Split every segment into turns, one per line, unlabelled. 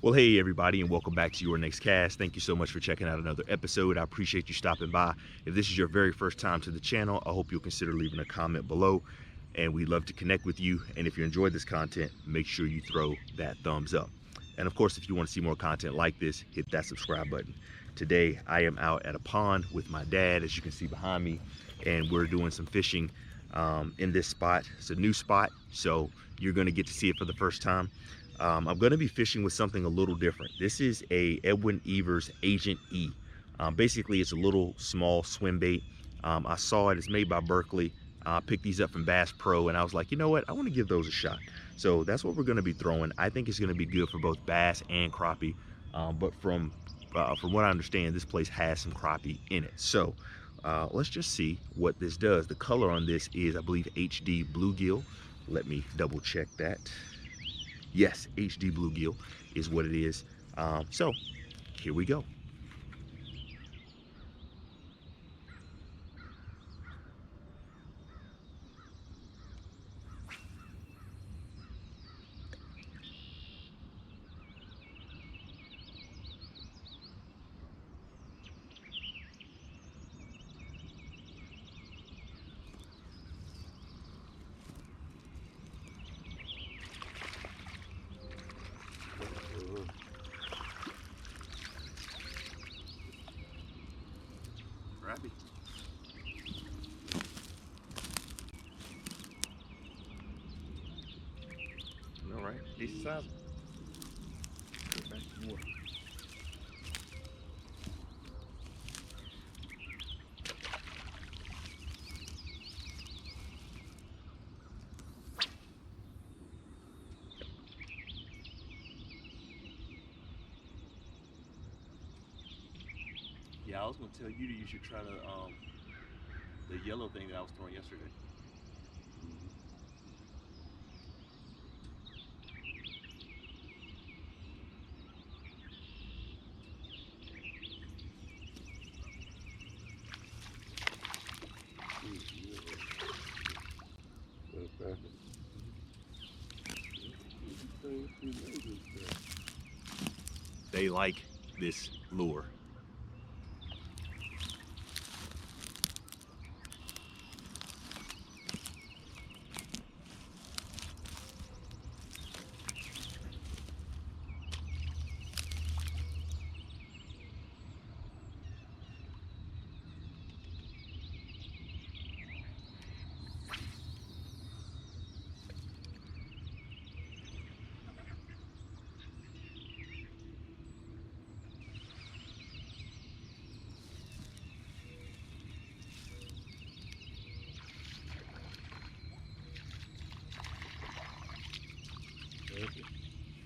Well, hey everybody, and welcome back to your next cast. Thank you so much for checking out another episode. I appreciate you stopping by. If this is your very first time to the channel, I hope you'll consider leaving a comment below, and we'd love to connect with you. And if you enjoyed this content, make sure you throw that thumbs up. And of course, if you want to see more content like this, hit that subscribe button. Today, I am out at a pond with my dad, as you can see behind me, and we're doing some fishing in this spot. It's a new spot, so you're going to get to see it for the first time. I'm going to be fishing with something a little different. This is a Edwin Evers Agent E. Basically, it's a little small swim bait. I saw it. It's made by Berkley. I picked these up from Bass Pro, and I was like, you know what? I want to give those a shot. So that's what we're going to be throwing. I think it's going to be good for both bass and crappie. But from what I understand, this place has some crappie in it. So let's just see what this does. The color on this is, I believe, HD bluegill. Let me double check that. Yes, HD bluegill is what it is. So here we go. Crappie. All right, decent size. Get back to more. Yeah, I was gonna tell you that you should try the yellow thing that I was throwing yesterday. They like this lure.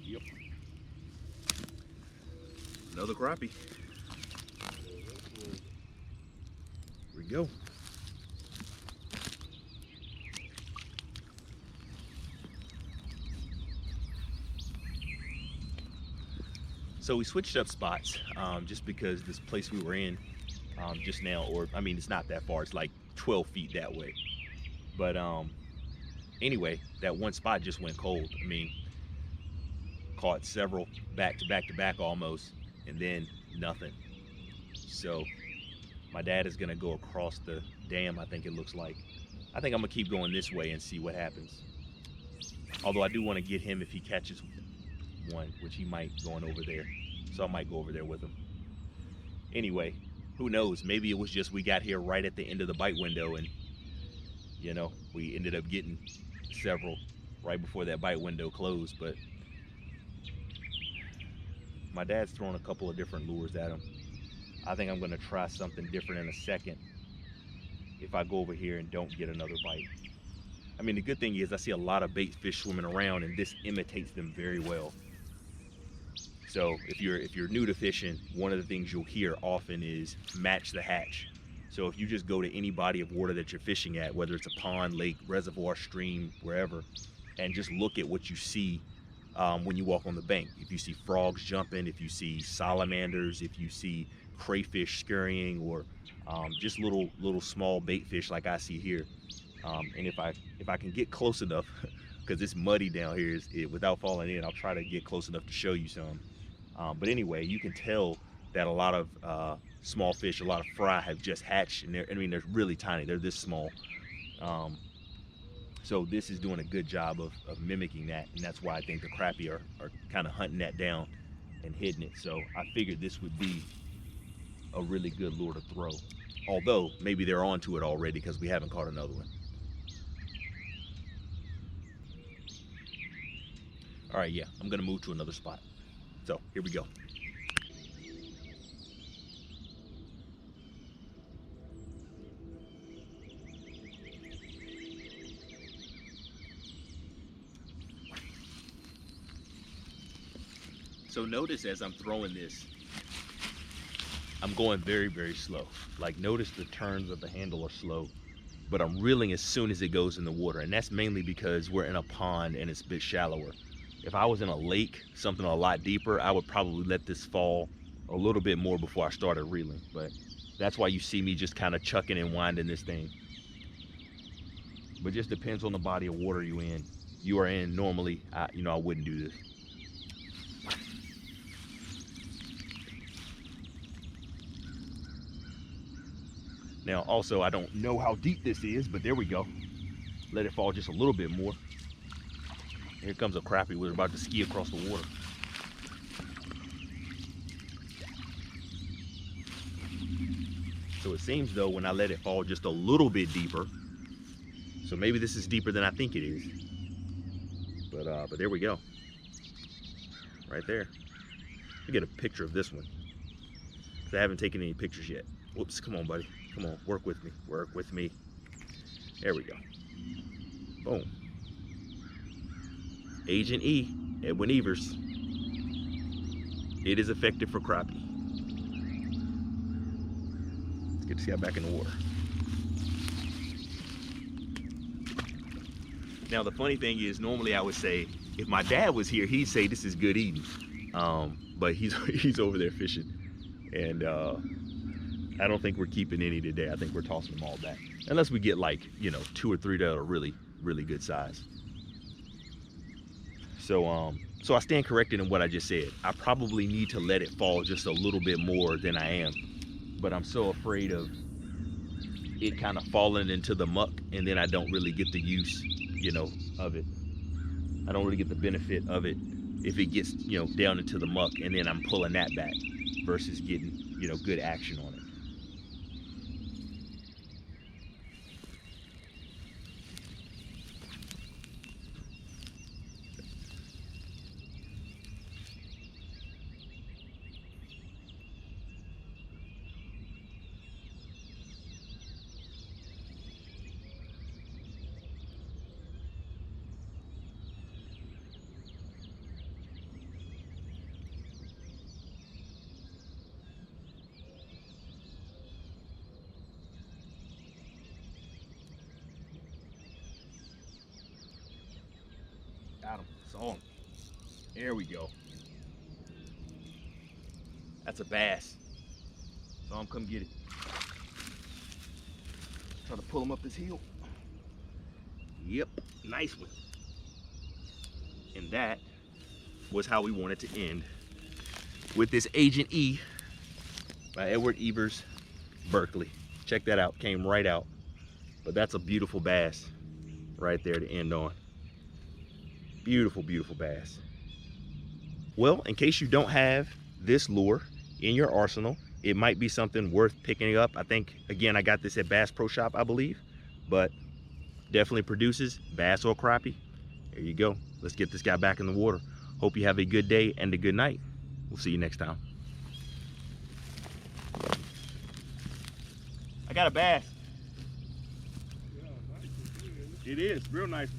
Yep. Another crappie. Here we go. So we switched up spots just because this place we were in just now, or I mean, it's not that far. It's like 12 feet that way. But anyway, that one spot just went cold. I mean, caught several back to back to back almost, and then nothing. So my dad is gonna go across the dam, I think it looks like. I think I'm gonna keep going this way and see what happens. Although I do want to get him if he catches one, which he might going over there. So I might go over there with him. Anyway, who knows? Maybe it was just we got here right at the end of the bite window, and you know, we ended up getting several right before that bite window closed. But my dad's throwing a couple of different lures at him. I think I'm gonna try something different in a second if I go over here and don't get another bite. I mean, the good thing is I see a lot of bait fish swimming around, and this imitates them very well. So if you're new to fishing, one of the things you'll hear often is match the hatch. So if you just go to any body of water that you're fishing at, whether it's a pond, lake, reservoir, stream, wherever, and just look at what you see when you walk on the bank. If you see frogs jumping, if you see salamanders, if you see crayfish scurrying, or just little small bait fish like I see here, and if I can get close enough, because it's muddy down here, without falling in, I'll try to get close enough to show you some. But anyway, you can tell that a lot of small fish, a lot of fry have just hatched, and they're really tiny. They're this small. So this is doing a good job of mimicking that, and that's why I think the crappie are kind of hunting that down and hitting it. So I figured this would be a really good lure to throw. Although maybe they're onto it already because we haven't caught another one. All right, yeah, I'm gonna move to another spot. So here we go. So notice as I'm throwing this, I'm going very, very slow. Like notice the turns of the handle are slow, but I'm reeling as soon as it goes in the water. And that's mainly because we're in a pond and it's a bit shallower. If I was in a lake, something a lot deeper, I would probably let this fall a little bit more before I started reeling. But that's why you see me just kind of chucking and winding this thing. But just depends on the body of water you are in. Normally, I wouldn't do this. Now, also, I don't know how deep this is, but there we go. Let it fall just a little bit more. Here comes a crappie. We're about to ski across the water. So it seems though when I let it fall just a little bit deeper, so maybe this is deeper than I think it is. But there we go. Right there. Let me get a picture of this one. I haven't taken any pictures yet. Whoops, come on, buddy. Come on, work with me. Work with me. There we go. Boom. Agent E, Edwin Evers. It is effective for crappie. Let's get this guy back in the water. Now the funny thing is, normally I would say, if my dad was here, he'd say this is good eating. But he's over there fishing, and I don't think we're keeping any today. I think we're tossing them all back, unless we get like 2 or 3 that are really, really good size. So I stand corrected in what I just said. I probably need to let it fall just a little bit more than I am, but I'm so afraid of it kind of falling into the muck, and then I don't really get the use, of it. I don't really get the benefit of it if it gets, down into the muck, and then I'm pulling that back versus getting, good action on it. Got him. Saw him. There we go. That's a bass. Saw him. Come get it. Try to pull him up this hill. Yep. Nice one. And that was how we wanted to end with this Agent E by Edward Evers, Berkley. Check that out. Came right out. But that's a beautiful bass right there to end on. Beautiful, beautiful bass. Well, in case you don't have this lure in your arsenal, it might be something worth picking up. I think, again, I got this at Bass Pro Shop, I believe, but definitely produces bass or crappie. There you go. Let's get this guy back in the water. Hope you have a good day and a good night. We'll see you next time. I got a bass.
Yeah, nice.
It is, real nice.